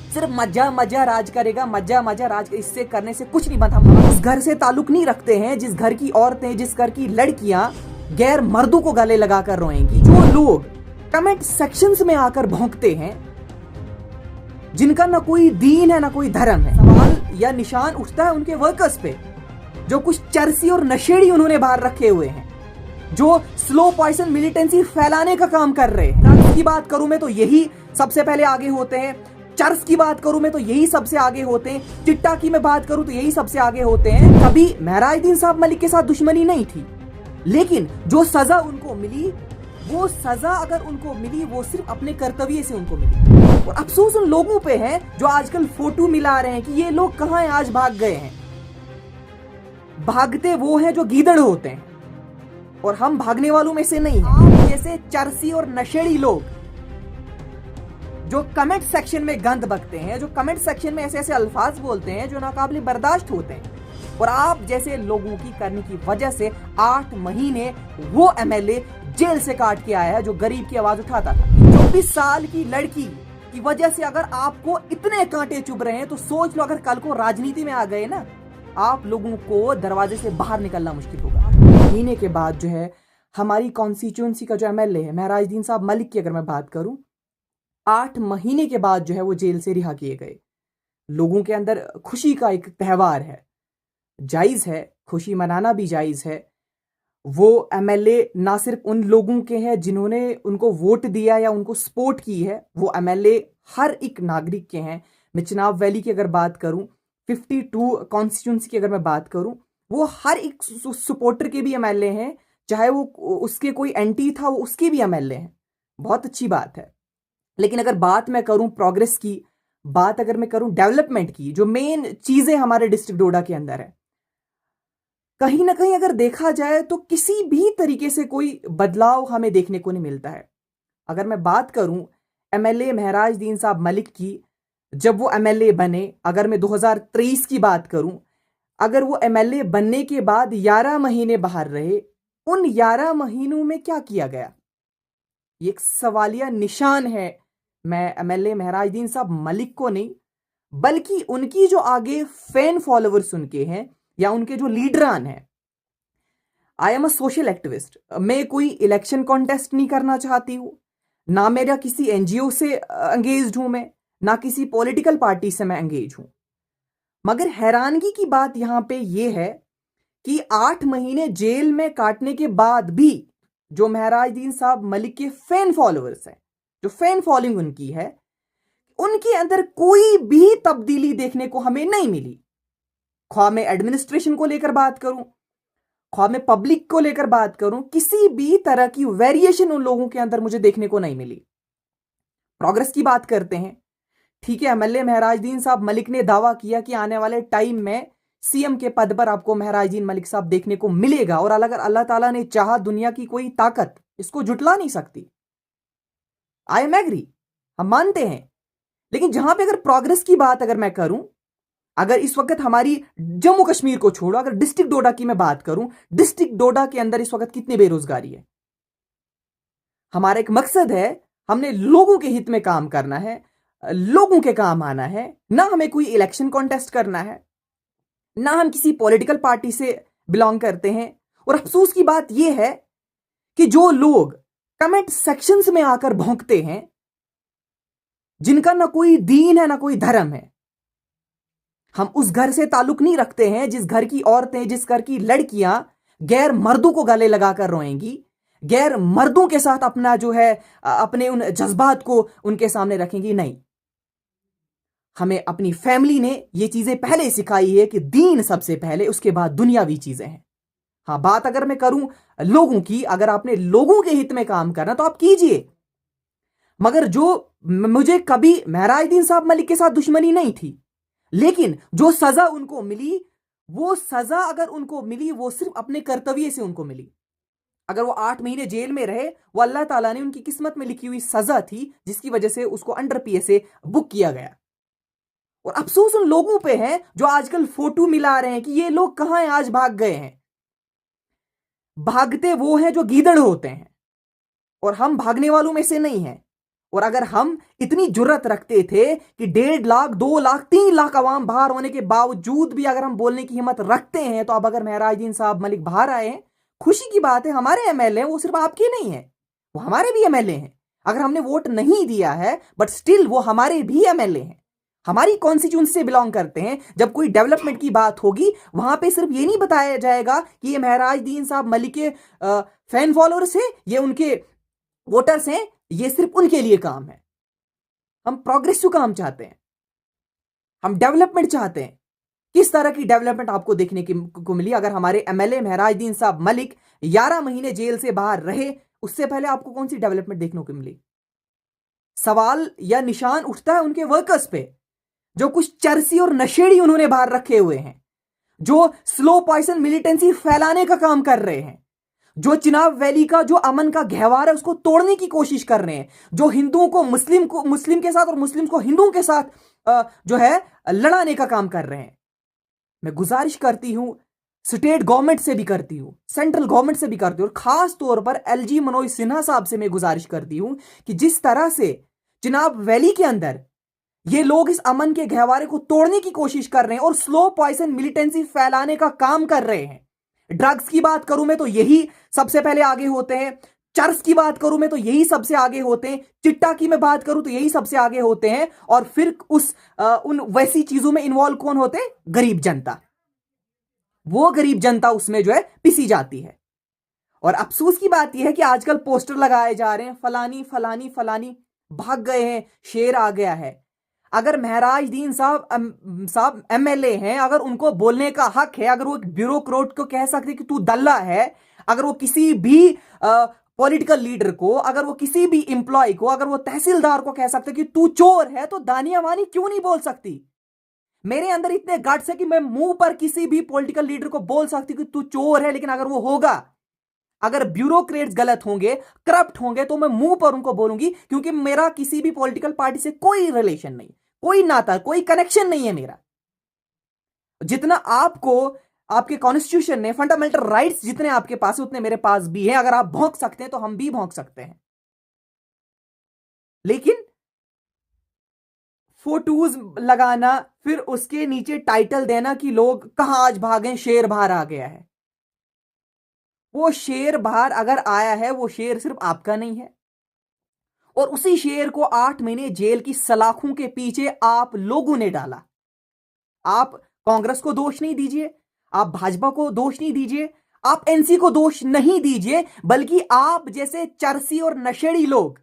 सिर्फ मजा मजा राज करेगा, मजा मजा राज, इससे करने से कुछ नहीं बनता। हम उस घर से ताल्लुक नहीं रखते हैं जिस घर की औरतें, जिस घर की लड़कियां गैर मर्दों को गले लगाकर रोएंगी। जो लोग कमेंट सेक्शंस में आकर भौंकते हैं, जिनका ना कोई दीन है ना कोई धर्म है, सवाल या निशान उठता है उनके वर्कर्स पे, जो कुछ चरसी और नशेड़ी उन्होंने बाहर रखे हुए हैं, जो स्लो पॉइजन मिलिटेंसी फैलाने का काम कर रहे हैं। ड्रग्स की बात करूं मैं तो यही सबसे पहले आगे होते हैं, चर्स की बात करूं मैं तो यही सबसे आगे होते हैं, चिट्टा की मैं बात करूं तो यही सबसे आगे होते हैं। कभी महराजुद्दीन साहब मलिक के साथ दुश्मनी नहीं थी, लेकिन जो सजा उनको मिली, वो सजा अगर उनको मिली वो सिर्फ अपने कर्तव्य से उनको मिली। और अफसोस उन लोगों पे है जो आजकल फोटो मिला रहे हैं कि ये लोग कहां हैं, आज भाग गए हैं। भागते वो हैं जो गीदड़ होते हैं, और हम भागने वालों में से नहीं हैं। जैसे चरसी और नशेड़ी लोग जो कमेंट सेक्शन में गंद बकते हैं, जो कमेंट सेक्शन में ऐसे ऐसे अल्फाज बोलते हैं जो नाकाबिले बर्दाश्त होते हैं, और आप जैसे लोगों की करने की वजह से 8 महीने वो एमएलए जेल से काट के आया है जो गरीब की आवाज उठाता था। 24 साल की लड़की की वजह से अगर आपको इतने कांटे चुभ रहे हैं तो सोच लो, अगर कल को राजनीति में आ गए ना, आप लोगों को दरवाजे से बाहर निकलना मुश्किल होगा। महीने के बाद जो है हमारी कॉन्स्टिट्यूएंसी का जो एमएलए है महराजुद्दीन साहब मलिक की अगर मैं बात करूं, 8 महीने के बाद जो है वो जेल से रिहा किए गए। लोगों के अंदर खुशी का एक त्यौहार है, जायज है, खुशी मनाना भी जायज है। वो एमएलए ना सिर्फ उन लोगों के हैं जिन्होंने उनको वोट दिया या उनको सपोर्ट की है, वो एमएलए हर एक नागरिक के हैं। मैं चिनाब वैली की अगर बात करूं, 52 कॉन्स्टिट्यूंसी की अगर मैं बात करूं, वो हर एक सपोर्टर के भी एमएलए हैं, चाहे वो उसके कोई एंटी था वो उसके भी एमएलए हैं। बहुत अच्छी बात है। लेकिन अगर बात मैं करूं प्रोग्रेस की, बात अगर मैं करूं डेवलपमेंट की, जो मेन चीजें हमारे डिस्ट्रिक्ट डोडा के अंदर है, कहीं ना कहीं अगर देखा जाए तो किसी भी तरीके से कोई बदलाव हमें देखने को नहीं मिलता है। अगर मैं बात करूं एमएलए महराजुद्दीन साहब मलिक की, जब वो एमएलए बने, अगर मैं 2023 की बात करूं, अगर वो एमएलए बनने के बाद 11 महीने बाहर रहे, उन 11 महीनों में क्या किया गया, ये एक सवालिया निशान है। मैं एमएलए महराजुद्दीन साहब मलिक को नहीं, बल्कि उनकी जो आगे फैन फॉलोवर्स उनके हैं या उनके जो लीडरान हैं। I am a social activist, मैं कोई इलेक्शन कॉन्टेस्ट नहीं करना चाहती हूं, ना मेरा किसी एनजीओ से एंगेज्ड हूं मैं, ना किसी पॉलिटिकल पार्टी से मैं एंगेज हूं। मगर हैरानगी की बात यहां पे यह है कि 8 महीने जेल में काटने के बाद भी जो महराजुद्दीन साहब मलिक के फैन फॉलोअर्स हैं, जो फैन फॉलोइंग उनकी है, उनके अंदर कोई भी तब्दीली देखने को हमें नहीं मिली। ख्वाह मैं एडमिनिस्ट्रेशन को लेकर बात करूं, ख्वाह मैं पब्लिक को लेकर बात करूं, किसी भी तरह की वेरिएशन उन लोगों के अंदर मुझे देखने को नहीं मिली। प्रोग्रेस की बात करते हैं, ठीक है, एमएलए महराजुद्दीन साहब मलिक ने दावा किया कि आने वाले टाइम में सीएम के पद पर आपको महराजुद्दीन मलिक साहब देखने को मिलेगा, और अगर अल्लाह ताला ने चाहा, दुनिया की कोई ताकत इसको जुटला नहीं सकती। आई एम एग्री, हम मानते हैं। लेकिन जहां पे अगर प्रोग्रेस की बात अगर मैं करूं, अगर इस वक्त हमारी जम्मू कश्मीर को छोड़ो, अगर डिस्ट्रिक्ट डोडा की मैं बात करूं, डिस्ट्रिक्ट डोडा के अंदर इस वक्त कितनी बेरोजगारी है। हमारा एक मकसद है, हमने लोगों के हित में काम करना है, लोगों के काम आना है, ना हमें कोई इलेक्शन कॉन्टेस्ट करना है, ना हम किसी पॉलिटिकल पार्टी से बिलोंग करते हैं। और अफसोस की बात यह है कि जो लोग कमेंट सेक्शंस में आकर भौंकते हैं, जिनका ना कोई दीन है ना कोई धर्म है, हम उस घर से ताल्लुक नहीं रखते हैं जिस घर की औरतें, जिस घर की लड़कियां गैर मर्दों को गले लगाकर रोएंगी, गैर मर्दों के साथ अपना जो है अपने उन जज्बात को उनके सामने रखेंगी। नहीं, हमें अपनी फैमिली ने ये चीजें पहले सिखाई है कि दीन सबसे पहले, उसके बाद दुनियावी चीजें हैं। हाँ, बात अगर मैं करूं लोगों की, अगर आपने लोगों के हित में काम करना तो आप कीजिए, मगर जो मुझे कभी महराजुद्दीन साहब मलिक के साथ दुश्मनी नहीं थी, लेकिन जो सजा उनको मिली, वो सजा अगर उनको मिली वो सिर्फ अपने कर्तव्य से उनको मिली। अगर वो 8 महीने जेल में रहे, वो अल्लाह ताला ने उनकी किस्मत में लिखी हुई सजा थी, जिसकी वजह से उसको अंडर पीएसए बुक किया गया। और अफसोस उन लोगों पे है जो आजकल फोटो मिला रहे हैं कि ये लोग कहां हैं, आज भाग गए हैं। भागते वो हैं जो गीदड़ होते हैं, और हम भागने वालों में से नहीं हैं। और अगर हम इतनी जुर्रत रखते थे कि 1.5 लाख 2 लाख 3 लाख अवाम बाहर होने के बावजूद भी अगर हम बोलने की हिम्मत रखते हैं, तो अब अगर महराजुद्दीन साहब मलिक बाहर आए हैं, खुशी की बात है। हमारे एमएलए वो सिर्फ आपके नहीं है, वो हमारे भी एमएलए हैं। अगर हमने वोट नहीं दिया है बट स्टिल वो हमारे भी एमएलए हैं, हमारी कॉन्स्टिट्यूंसी से बिलोंग करते हैं। जब कोई डेवलपमेंट की बात होगी वहां पे सिर्फ ये नहीं बताया जाएगा कि ये महराजुद्दीन साहब मलिक के फैन फॉलोअर्स हैं, ये उनके वोटर्स हैं, ये सिर्फ उनके लिए काम है। हम प्रोग्रेसिव काम चाहते हैं, हम डेवलपमेंट चाहते हैं। किस तरह की डेवलपमेंट आपको देखने को मिली अगर हमारे एमएलए महराजुद्दीन साहब मलिक 11 महीने जेल से बाहर रहे? उससे पहले आपको कौन सी डेवलपमेंट देखने को मिली? सवाल या निशान उठता है उनके वर्कर्स पे, जो कुछ चरसी और नशेड़ी उन्होंने बाहर रखे हुए हैं, जो स्लो पॉइजन मिलिटेंसी फैलाने का काम कर रहे हैं, जो चिनाब वैली का जो अमन का गहवार है उसको तोड़ने की कोशिश कर रहे हैं, जो हिंदुओं को मुस्लिम के साथ और मुस्लिम को हिंदुओं के साथ जो है लड़ाने का काम कर रहे हैं। मैं गुजारिश करती हूं, स्टेट गवर्नमेंट से भी करती हूं, सेंट्रल गवर्नमेंट से भी करती हूं, और खास तौर पर एलजी मनोज सिन्हा साहब से मैं गुजारिश करती हूं कि जिस तरह से चिनाब वैली के अंदर ये लोग इस अमन के गहवारे को तोड़ने की कोशिश कर रहे हैं और स्लो पॉइजन मिलिटेंसी फैलाने का काम कर रहे हैं। ड्रग्स की बात करूं मैं तो यही सबसे पहले आगे होते हैं, चर्च की बात करूं मैं तो यही सबसे आगे होते हैं, चिट्टा की मैं बात करूं तो यही सबसे आगे होते हैं, और फिर उन वैसी चीजों में इन्वॉल्व कौन होते हैं? गरीब जनता। वो गरीब जनता उसमें जो है पिसी जाती है। और अफसोस की बात यह है कि आजकल पोस्टर लगाए जा रहे हैं, फलानी फलानी फलानी भाग गए हैं, शेर आ गया है। अगर महराजुद्दीन साहब एमएलए हैं, अगर उनको बोलने का हक है, अगर वो ब्यूरोक्रेट को कह सकते कि तू दल्ला है, अगर वो किसी भी पॉलिटिकल लीडर को, अगर वो किसी भी एम्प्लॉय को, अगर वो तहसीलदार को कह सकते कि तू चोर है, तो दानिया वानी क्यों नहीं बोल सकती? मेरे अंदर इतने गट्स है कि मैं मुंह पर किसी भी पॉलिटिकल लीडर को बोल सकती कि तू चोर है। लेकिन अगर वो होगा, अगर ब्यूरोक्रेट्स गलत होंगे, करप्ट होंगे, तो मैं मुंह पर उनको बोलूंगी, क्योंकि मेरा किसी भी पॉलिटिकल पार्टी से कोई रिलेशन नहीं, कोई नाता, कोई कनेक्शन नहीं है मेरा। जितना आपको आपके कॉन्स्टिट्यूशन ने फंडामेंटल राइट्स जितने आपके पास है उतने मेरे पास भी हैं। अगर आप भौंक सकते हैं तो हम भी भौंक सकते हैं। लेकिन फोटोज लगाना, फिर उसके नीचे टाइटल देना कि लोग कहां आज भागे, शेर बाहर आ गया है। वो शेर बाहर अगर आया है, वो शेर सिर्फ आपका नहीं है, और उसी शेर को 8 महीने जेल की सलाखों के पीछे आप लोगों ने डाला। आप कांग्रेस को दोष नहीं दीजिए, आप भाजपा को दोष नहीं दीजिए, आप एनसी को दोष नहीं दीजिए, बल्कि आप जैसे चरसी और नशेड़ी लोग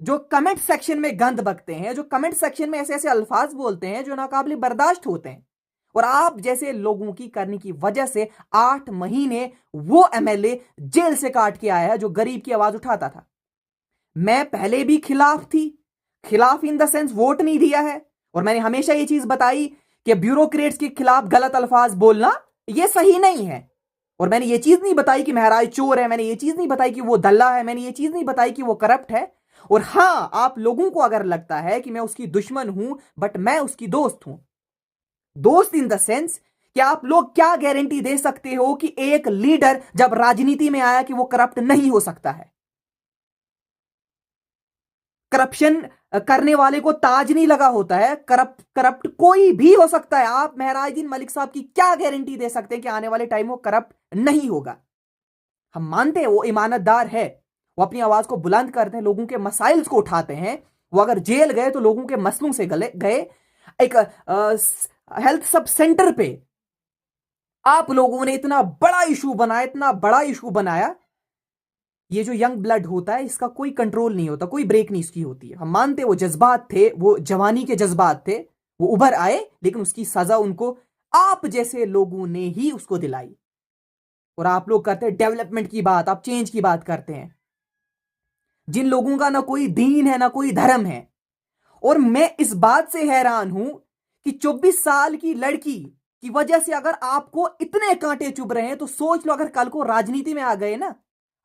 जो कमेंट सेक्शन में गंद बकते हैं, जो कमेंट सेक्शन में ऐसे ऐसे अल्फाज बोलते हैं जो नाकाबिले बर्दाश्त होते हैं, और आप जैसे लोगों की करने की वजह से 8 महीने वो एमएलए जेल से काट के आया है जो गरीब की आवाज उठाता था। मैं पहले भी खिलाफ थी, खिलाफ इन द सेंस वोट नहीं दिया है, और मैंने हमेशा ये चीज बताई कि ब्यूरोक्रेट्स के खिलाफ गलत अल्फाज बोलना ये सही नहीं है। और मैंने ये चीज नहीं बताई कि महराज चोर है, मैंने ये चीज नहीं बताई कि वो दल्ला है, मैंने ये चीज नहीं बताई कि वो करप्ट है। और हां, आप लोगों को अगर लगता है कि मैं उसकी दुश्मन हूं, बट मैं उसकी दोस्त हूं। दोस्त इन द सेंस कि आप लोग क्या गारंटी दे सकते हो कि एक लीडर जब राजनीति में आया कि वो करप्ट नहीं हो सकता है? करप्शन करने वाले को ताज नहीं लगा होता है, करप्ट कोई भी हो सकता है। आप महराजुद्दीन मलिक साहब की क्या गारंटी दे सकते हैं कि आने वाले टाइम वो करप्ट नहीं होगा? हम मानते हैं वो ईमानतदार है, वो अपनी आवाज को बुलंद करते हैं, लोगों के मसाइल्स को उठाते हैं। वो अगर जेल गए तो लोगों के मसलों से गए। एक हेल्थ सब सेंटर पे आप लोगों ने इतना बड़ा इशू बनाया, इतना बड़ा इशू बनाया। ये जो यंग ब्लड होता है इसका कोई कंट्रोल नहीं होता, कोई ब्रेक नहीं इसकी होती है। हम मानते वो जज्बात थे, वो जवानी के जज्बात थे, वो उभर आए, लेकिन उसकी सजा उनको आप जैसे लोगों ने ही उसको दिलाई। और आप लोग करते हैं डेवलपमेंट की बात, आप चेंज की बात करते हैं, जिन लोगों का ना कोई दीन है ना कोई धर्म है। और मैं इस बात से हैरान हूं कि 24 साल की लड़की की वजह से अगर आपको इतने कांटे चुभ रहे हैं, तो सोच लो अगर कल को राजनीति में आ गए ना,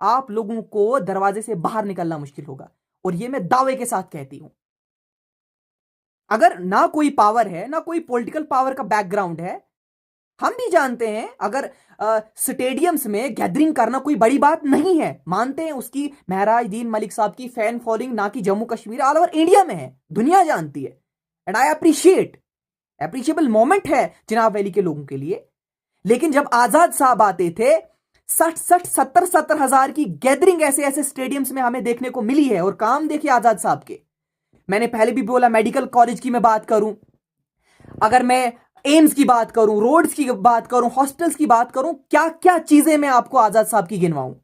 आप लोगों को दरवाजे से बाहर निकलना मुश्किल होगा। और यह मैं दावे के साथ कहती हूं। अगर ना कोई पावर है, ना कोई पॉलिटिकल पावर का बैकग्राउंड है, हम भी जानते हैं अगर स्टेडियम्स में गैदरिंग करना कोई बड़ी बात नहीं है, मानते हैं उसकी महराज मलिक साहब की फैन फॉलोइंग ना कि Jammu Kashmir all over India में है, दुनिया जानती है। एंड आई अप्रिशिएबल मोमेंट है चिनाब वैली के लोगों के लिए। लेकिन जब आजाद साहब आते थे 60-70 हजार की गैदरिंग ऐसे ऐसे स्टेडियम्स में हमें देखने को मिली है। और काम देखिए आजाद साहब के, मैंने पहले भी बोला मेडिकल कॉलेज की मैं बात करूं, अगर मैं एम्स की बात करूं, रोड्स की बात करूं, हॉस्पिटल्स की बात करूं, क्या क्या चीजें मैं आपको आजाद साहब की गिनवाऊं।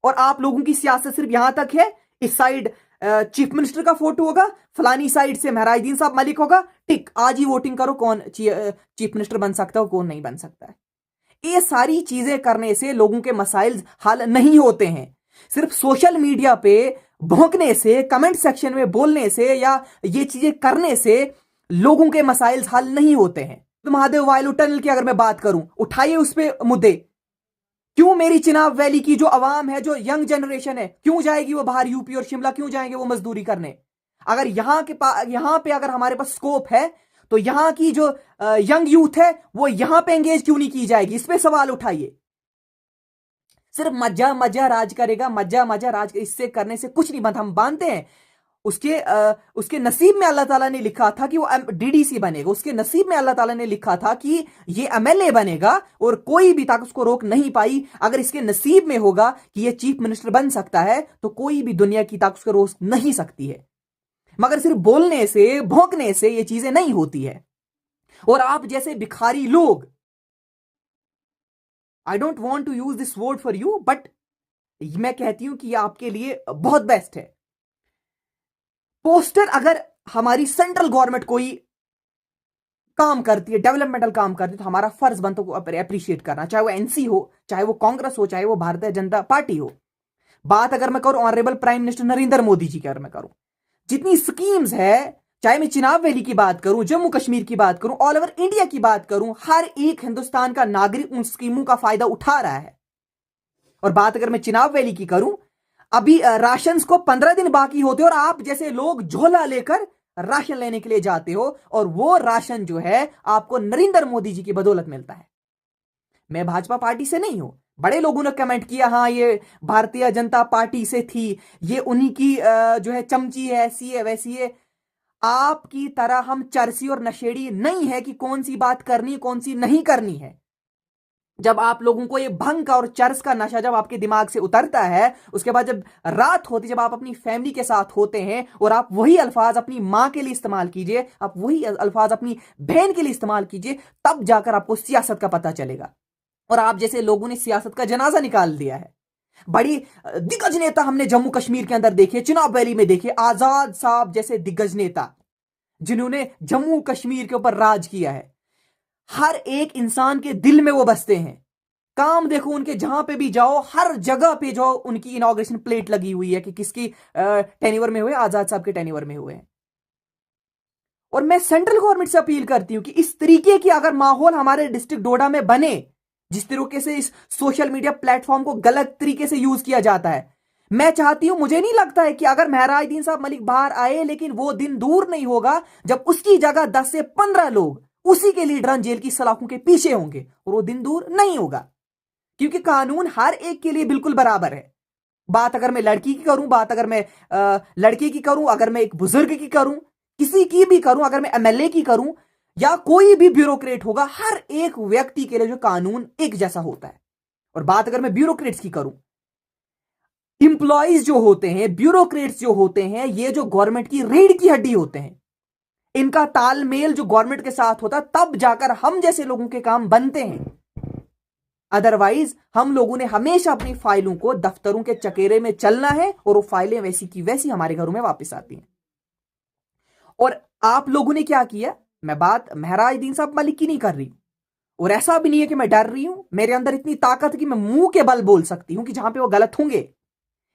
और आप लोगों की सियासत सिर्फ यहां तक है, इस साइड चीफ मिनिस्टर का फोटो होगा, फलानी साइड से महराज साहब मलिक होगा, टिक, आज ही वोटिंग करो कौन चीफ मिनिस्टर बन सकता है कौन नहीं बन सकता है। ये सारी चीजें करने से लोगों के मसाइल हल नहीं होते हैं। सिर्फ सोशल मीडिया पे भौंकने से, कमेंट सेक्शन में बोलने से या ये चीजें करने से लोगों के मसाइल हल नहीं होते हैं। तो महादेव वायलू टनल की अगर मैं बात करूं, उठाइए उस पे मुद्दे। क्यों मेरी चिनाब वैली की जो अवाम है, जो यंग जनरेशन है, क्यों जाएगी वो बाहर यूपी और शिमला, क्यों जाएंगे वो मजदूरी करने? अगर यहां पे अगर हमारे पास स्कोप है तो यहां की जो यंग यूथ है वो यहां पे एंगेज क्यों नहीं की जाएगी? इस पे सवाल उठाइए। सिर्फ मजा मजा राज करेगा, मजा मजा राज, इससे करने से कुछ नहीं बनता। हम मानते हैं उसके नसीब में अल्लाह ताला ने लिखा था कि वो डीडीसी बनेगा, उसके नसीब में अल्लाह ताला ने लिखा था कि ये एमएलए बनेगा और कोई भी ताकत उसको रोक नहीं पाई। अगर इसके नसीब में होगा कि ये चीफ मिनिस्टर बन सकता है तो कोई भी दुनिया की ताकत उसको रोक नहीं सकती है। मगर सिर्फ बोलने से, भौंकने से ये चीजें नहीं होती है। और आप जैसे भिखारी लोग, I don't want to use this word for you, but मैं कहती हूं कि यह आपके लिए बहुत बेस्ट है। पोस्टर अगर हमारी सेंट्रल गवर्नमेंट कोई काम करती है, डेवलपमेंटल काम करती है, तो हमारा फर्ज बनता है अप्रिशिएट करना, चाहे वो एनसी हो, चाहे वो कांग्रेस हो, चाहे वो भारतीय जनता पार्टी हो। बात अगर मैं करूं honourable prime minister Narendra Modi ji की, अगर मैं करूं, जितनी स्कीम्स है, चाहे मैं चिनाब वैली की बात करूं, जम्मू कश्मीर की बात करूं, ऑल ओवर इंडिया की बात करूं, हर एक हिंदुस्तान का नागरिक उन स्कीमों का फायदा उठा रहा है। और बात अगर मैं चिनाब वैली की करूं, अभी राशन को 15 दिन बाकी होते और आप जैसे लोग झोला लेकर राशन लेने के लिए जाते हो और वो राशन जो है आपको नरेंद्र मोदी जी की बदौलत मिलता है। मैं भाजपा पार्टी से नहीं हूं, बड़े लोगों ने कमेंट किया हाँ ये भारतीय जनता पार्टी से थी, ये उन्हीं की जो है चमची है, ऐसी है वैसी है। आपकी तरह हम चरसी और नशेड़ी नहीं है कि कौन सी बात करनी कौन सी नहीं करनी है। जब आप लोगों को ये भंग का और चरस का नशा जब आपके दिमाग से उतरता है, उसके बाद जब रात होती, जब आप अपनी फैमिली के साथ होते हैं और आप वही अल्फाज अपनी मां के लिए इस्तेमाल कीजिए, आप वही अल्फाज अपनी बहन के लिए इस्तेमाल कीजिए, तब जाकर आपको सियासत का पता चलेगा। और आप जैसे लोगों ने सियासत का जनाजा निकाल दिया है। बड़ी दिग्गज नेता हमने जम्मू कश्मीर के अंदर देखे, चिनाब वैली में देखे, आजाद साहब जैसे दिग्गज नेता जिन्होंने जम्मू कश्मीर के ऊपर राज किया है। हर एक इंसान के दिल में वो बसते हैं। काम देखो उनके, जहां पे भी जाओ, हर जगह पे जो उनकी इनॉग्रेशन प्लेट लगी हुई है कि किसकी टेन्योर में हुए, आजाद साहब के टेन्योर में हुए हैं। और मैं सेंट्रल गवर्नमेंट से अपील करती हूं कि इस तरीके की अगर माहौल हमारे डिस्ट्रिक्ट डोडा में बने, जिस तरीके से इस सोशल मीडिया प्लेटफॉर्म को गलत तरीके से यूज किया जाता है, मैं चाहती हूं, मुझे नहीं लगता है कि अगर महराज साहब मलिक बाहर आए, लेकिन वो दिन दूर नहीं होगा जब उसकी जगह 10 से 15 लोग उसी के लीडर जेल की सलाखों के पीछे होंगे। और वो दिन दूर नहीं होगा, क्योंकि कानून हर एक के लिए बिल्कुल बराबर है। बात अगर मैं लड़की की करूं, बात अगर मैं लड़के की करूं, अगर मैं एक बुजुर्ग की करूं, किसी की भी करूं, अगर मैं एमएलए की करूं या कोई भी ब्यूरोक्रेट होगा, हर एक व्यक्ति के लिए जो कानून एक जैसा होता है। और बात अगर मैं ब्यूरोक्रेट्स की करूं, इंप्लॉइज जो होते हैं, ब्यूरोक्रेट्स जो होते हैं, ये जो गवर्नमेंट की रीढ़ की हड्डी होते हैं, इनका तालमेल जो गवर्नमेंट के साथ होता है, तब जाकर हम जैसे लोगों के काम बनते हैं। अदरवाइज हम लोगों ने हमेशा अपनी फाइलों को दफ्तरों के चकेरे में चलना है और वो फाइलें वैसी की वैसी हमारे घरों में वापस आती हैं। और आप लोगों ने क्या किया, मैं बात महराज साहब मलिक की नहीं कर रही, और ऐसा भी नहीं है कि मैं डर रही हूं, मेरे अंदर इतनी ताकत है कि मैं मुंह के बल बोल सकती हूं कि जहां पे वो गलत होंगे।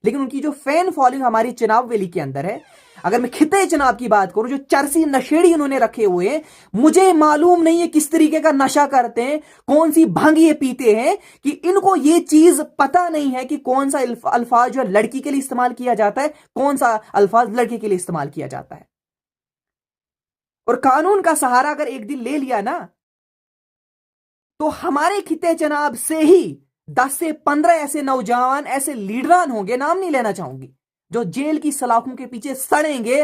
लेकिन उनकी जो फैन फॉलोइंग हमारी चिनाब वैली के अंदर है, अगर मैं खिते चिनाब की बात करूं, जो चरसी नशेड़ी उन्होंने रखे हुए हैं, मुझे मालूम नहीं है किस तरीके का नशा करते हैं, कौन सी भांग ये पीते हैं, कि इनको ये चीज पता नहीं है कि कौन सा अल्फाज जो लड़की के लिए इस्तेमाल किया जाता है, कौन सा अल्फाज लड़के के लिए इस्तेमाल किया जाता है। और कानून का सहारा अगर एक दिन ले लिया ना, तो हमारे खिते जनाब से ही 10 से 15 ऐसे नौजवान, ऐसे लीडरान होंगे, नाम नहीं लेना चाहूंगी, जो जेल की सलाखों के पीछे सड़ेंगे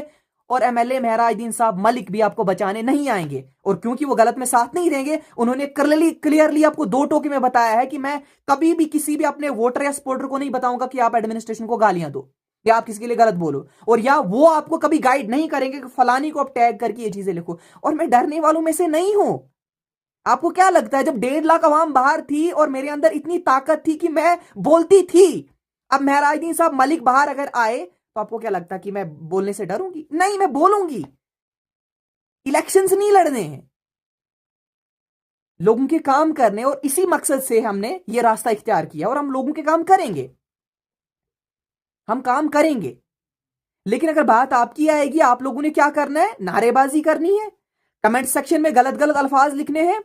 और एमएलए महराजुद्दीन साहब मलिक भी आपको बचाने नहीं आएंगे। और क्योंकि वो गलत में साथ नहीं देंगे, उन्होंने क्लियरली आपको 2 टोके में बताया है कि मैं कभी भी किसी भी अपने वोटर या सपोर्टर को नहीं बताऊंगा कि आप एडमिनिस्ट्रेशन को गालियां दो या आप किसी के लिए गलत बोलो, और या वो आपको कभी गाइड नहीं करेंगे कि फलानी को आप टैग करके ये चीजें लिखो। और मैं डरने वालों में से नहीं हूं। आपको क्या लगता है जब 1.5 लाख अवाम बाहर थी और मेरे अंदर इतनी ताकत थी कि मैं बोलती थी, अब महराजुद्दीन साहब मलिक बाहर अगर आए तो आपको क्या लगता कि मैं बोलने से डरूंगी? नहीं, मैं बोलूंगी। इलेक्शंस नहीं लड़ने हैं, लोगों के काम करने, और इसी मकसद से हमने यह रास्ता इख्तियार किया और हम लोगों के काम करेंगे, हम काम करेंगे। लेकिन अगर बात आपकी आएगी, आप लोगों ने क्या करना है? नारेबाजी करनी है, कमेंट सेक्शन में गलत गलत अल्फाज लिखने हैं,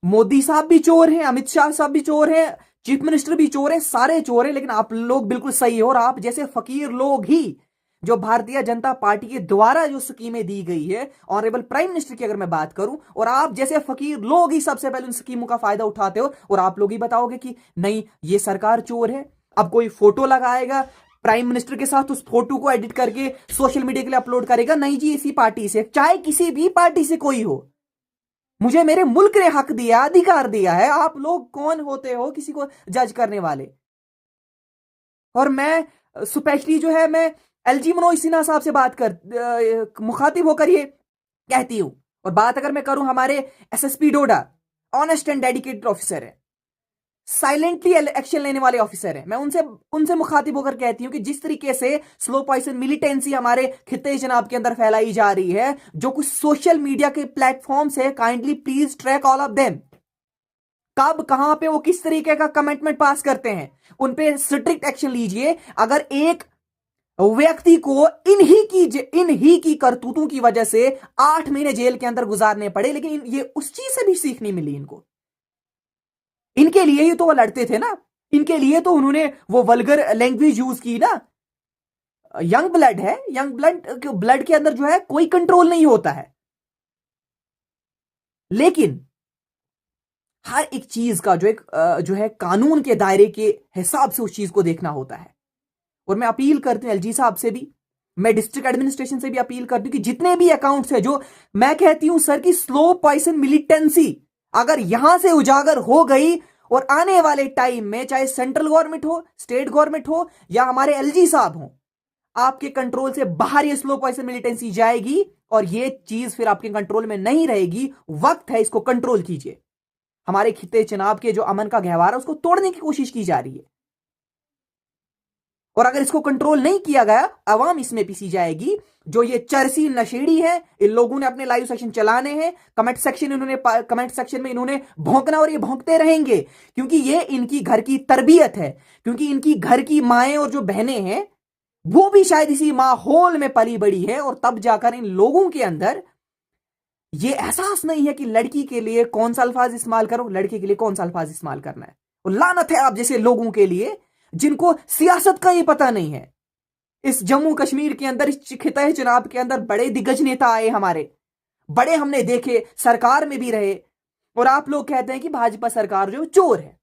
मोदी साहब भी चोर हैं, अमित शाह साहब भी चोर हैं, चीफ मिनिस्टर भी चोर हैं, सारे चोर हैं। लेकिन आप लोग बिल्कुल सही हो, और आप जैसे फकीर लोग ही, जो भारतीय जनता पार्टी के द्वारा जो स्कीमें दी गई है, ऑनरेबल प्राइम मिनिस्टर की अगर मैं बात करूं, और आप जैसे फकीर लोग ही सबसे पहले उन स्कीमों का फायदा उठाते हो, और आप लोग ही बताओगे कि नहीं ये सरकार चोर है। अब कोई फोटो लगाएगा प्राइम मिनिस्टर के साथ, उस फोटो को एडिट करके सोशल मीडिया के लिए अपलोड करेगा, नहीं जी इसी पार्टी से, चाहे किसी भी पार्टी से कोई हो, मुझे मेरे मुल्क ने हक दिया, अधिकार दिया है, आप लोग कौन होते हो किसी को जज करने वाले? और मैं स्पेशली जो है, मैं एलजी मनोज सिन्हा साहब से बात कर मुखातिब होकर ये कहती हूं। और बात अगर मैं करूं हमारे SSP Doda, honest and dedicated officer है, साइलेंटली एक्शन लेने वाले ऑफिसर हैं, मैं उनसे उनसे मुखातिब होकर कहती हूं कि जिस तरीके से स्लो पॉइजन मिलिटेंसी हमारे खिते जनाब के अंदर फैलाई जा रही है, जो कुछ सोशल मीडिया के प्लेटफॉर्म्स है, kindly please track all of them. कब कहां पे वो किस तरीके का कमिटमेंट पास करते हैं, उन पे स्ट्रिक्ट एक्शन लीजिए। अगर एक व्यक्ति को इन्हीं की करतूतों की वजह से 8 महीने जेल के अंदर गुजारने पड़े, लेकिन ये उस चीज से भी सीख नहीं मिली इनको। इनके लिए ही तो वो लड़ते थे ना, इनके लिए तो उन्होंने वो वल्गर लैंग्वेज यूज की ना। यंग ब्लड है, यंग ब्लड के अंदर जो है कोई कंट्रोल नहीं होता है, लेकिन हर एक चीज का जो है कानून के दायरे के हिसाब से उस चीज को देखना होता है। और मैं अपील करती हूं एलजी साहब से भी, मैं डिस्ट्रिक्ट एडमिनिस्ट्रेशन से भी अपील करती हूं कि जितने भी अकाउंट्स है, जो मैं कहती हूं सर की स्लो पॉइजन मिलिटेंसी अगर यहां से उजागर हो गई, और आने वाले टाइम में चाहे सेंट्रल गवर्नमेंट हो, स्टेट गवर्नमेंट हो, या हमारे एलजी साहब हो, आपके कंट्रोल से बाहर ये स्लो पॉइजन मिलिटेंसी जाएगी, और ये चीज फिर आपके कंट्रोल में नहीं रहेगी। वक्त है, इसको कंट्रोल कीजिए। हमारे खिते चनाब के जो अमन का गहवार है, उसको तोड़ने की कोशिश की जा रही है, और अगर इसको कंट्रोल नहीं किया गया, अवाम इसमें पिसी जाएगी। जो ये चरसी नशेड़ी है, इन लोगों ने अपने लाइव सेक्शन चलाने हैं, कमेंट सेक्शन में इन्होंने भौंकना, और ये भौंकते रहेंगे, क्योंकि ये इनकी घर की तरबियत है, क्योंकि इनकी घर की माएं और जो बहनें हैं वो भी शायद इसी माहौल में पली बड़ी है, और तब जाकर इन लोगों के अंदर ये एहसास नहीं है कि लड़की के लिए कौन सा अल्फाज इस्तेमाल करो, लड़के के लिए कौन सा अल्फाज इस्तेमाल करना है। और लानत है आप जैसे लोगों के लिए, जिनको सियासत का ही पता नहीं है। इस जम्मू कश्मीर के अंदर, इस खिता चुनाव के अंदर बड़े दिग्गज नेता आए हमारे, बड़े हमने देखे, सरकार में भी रहे, और आप लोग कहते हैं कि भाजपा सरकार जो चोर है।